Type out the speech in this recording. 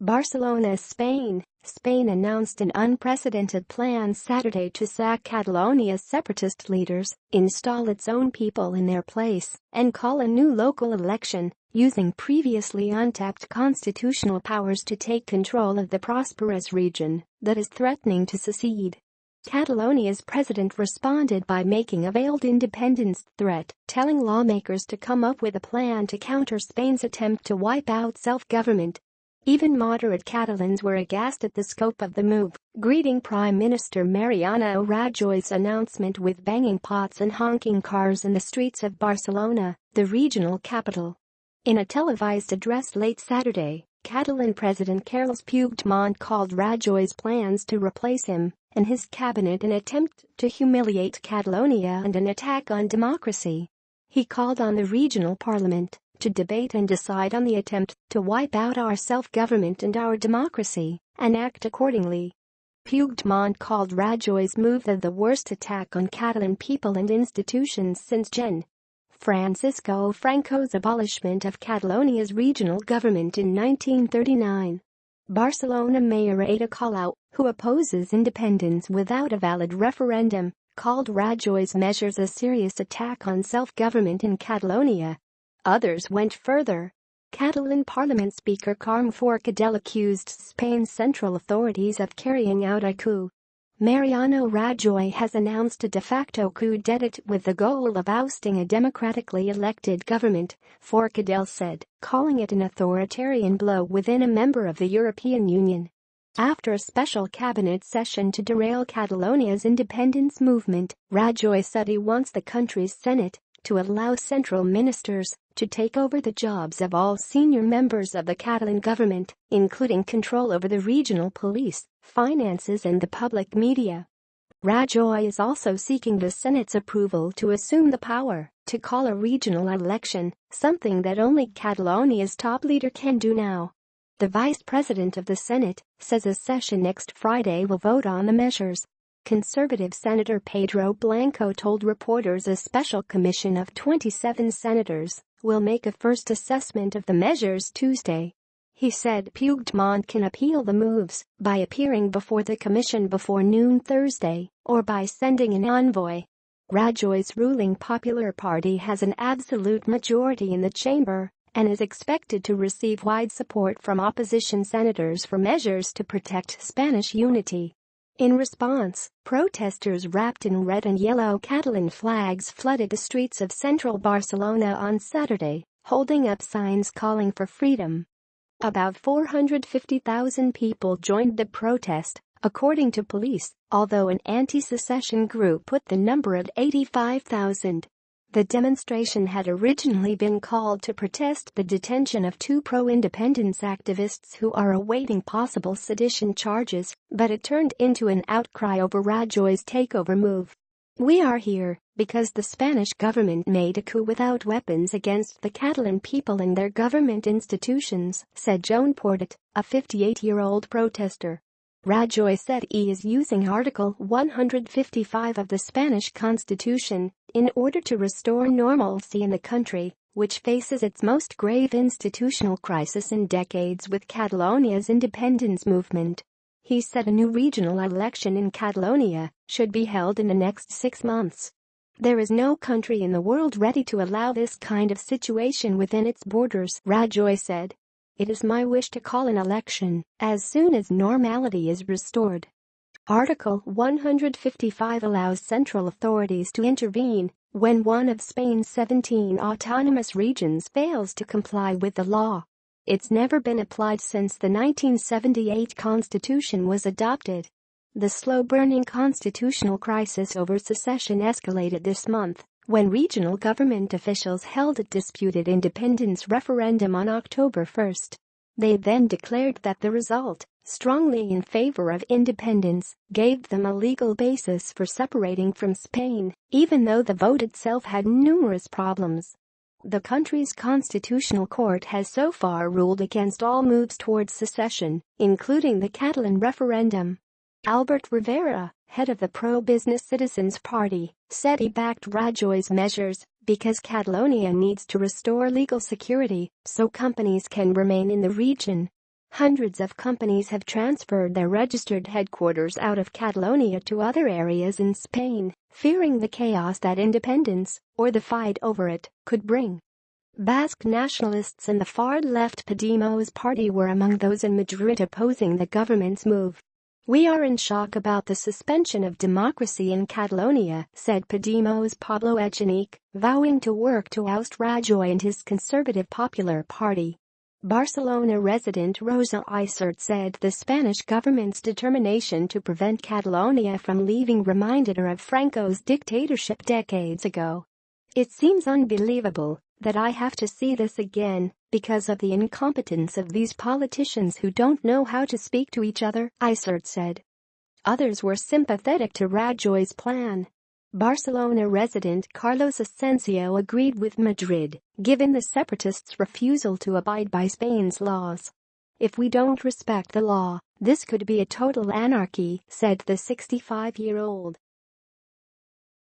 Barcelona, Spain. Spain announced an unprecedented plan Saturday to sack Catalonia's separatist leaders, install its own people in their place, and call a new local election, using previously untapped constitutional powers to take control of the prosperous region that is threatening to secede. Catalonia's president responded by making a veiled independence threat, telling lawmakers to come up with a plan to counter Spain's attempt to wipe out self-government. Even moderate Catalans were aghast at the scope of the move, greeting Prime Minister Mariano Rajoy's announcement with banging pots and honking cars in the streets of Barcelona, the regional capital. In a televised address late Saturday, Catalan President Carles Puigdemont called Rajoy's plans to replace him and his cabinet an attempt to humiliate Catalonia and an attack on democracy. He called on the regional parliament to debate and decide on the attempt to wipe out our self-government and our democracy, and act accordingly. Puigdemont called Rajoy's move the worst attack on Catalan people and institutions since Gen. Francisco Franco's abolishment of Catalonia's regional government in 1939. Barcelona Mayor Ada Colau, who opposes independence without a valid referendum, called Rajoy's measures a serious attack on self-government in Catalonia. Others went further. Catalan Parliament Speaker Carme Forcadell accused Spain's central authorities of carrying out a coup. Mariano Rajoy has announced a de facto coup d'état with the goal of ousting a democratically elected government, Forcadell said, calling it an authoritarian blow within a member of the European Union. After a special cabinet session to derail Catalonia's independence movement, Rajoy said he wants the country's Senate to allow central ministers to take over the jobs of all senior members of the Catalan government, including control over the regional police, finances and the public media. Rajoy is also seeking the Senate's approval to assume the power to call a regional election, something that only Catalonia's top leader can do now. The vice president of the Senate says a session next Friday will vote on the measures. Conservative Senator Pedro Blanco told reporters a special commission of 27 senators will make a first assessment of the measures Tuesday. He said Puigdemont can appeal the moves by appearing before the commission before noon Thursday or by sending an envoy. Rajoy's ruling Popular Party has an absolute majority in the chamber and is expected to receive wide support from opposition senators for measures to protect Spanish unity. In response, protesters wrapped in red and yellow Catalan flags flooded the streets of central Barcelona on Saturday, holding up signs calling for freedom. About 450,000 people joined the protest, according to police, although an anti-secession group put the number at 85,000. The demonstration had originally been called to protest the detention of two pro-independence activists who are awaiting possible sedition charges, but it turned into an outcry over Rajoy's takeover move. "We are here because the Spanish government made a coup without weapons against the Catalan people and their government institutions," said Joan Portet, a 58-year-old protester. Rajoy said he is using Article 155 of the Spanish Constitution in order to restore normalcy in the country, which faces its most grave institutional crisis in decades with Catalonia's independence movement. He said a new regional election in Catalonia should be held in the next 6 months. "There is no country in the world ready to allow this kind of situation within its borders," Rajoy said. "It is my wish to call an election as soon as normality is restored." Article 155 allows central authorities to intervene when one of Spain's 17 autonomous regions fails to comply with the law. It's never been applied since the 1978 Constitution was adopted. The slow-burning constitutional crisis over secession escalated this month when regional government officials held a disputed independence referendum on October 1. They then declared that the result, strongly in favor of independence, gave them a legal basis for separating from Spain, even though the vote itself had numerous problems. The country's constitutional court has so far ruled against all moves towards secession, including the Catalan referendum. Albert Rivera, head of the pro-business Citizens Party, said he backed Rajoy's measures because Catalonia needs to restore legal security so companies can remain in the region. Hundreds of companies have transferred their registered headquarters out of Catalonia to other areas in Spain, fearing the chaos that independence, or the fight over it, could bring. Basque nationalists and the far-left Podemos party were among those in Madrid opposing the government's move. "We are in shock about the suspension of democracy in Catalonia," said Podemos' Pablo Echenique, vowing to work to oust Rajoy and his conservative Popular Party. Barcelona resident Rosa Isert said the Spanish government's determination to prevent Catalonia from leaving reminded her of Franco's dictatorship decades ago. "It seems unbelievable that I have to see this again because of the incompetence of these politicians who don't know how to speak to each other," Isert said. Others were sympathetic to Rajoy's plan. Barcelona resident Carlos Asensio agreed with Madrid, given the separatists' refusal to abide by Spain's laws. "If we don't respect the law, this could be a total anarchy," said the 65-year-old.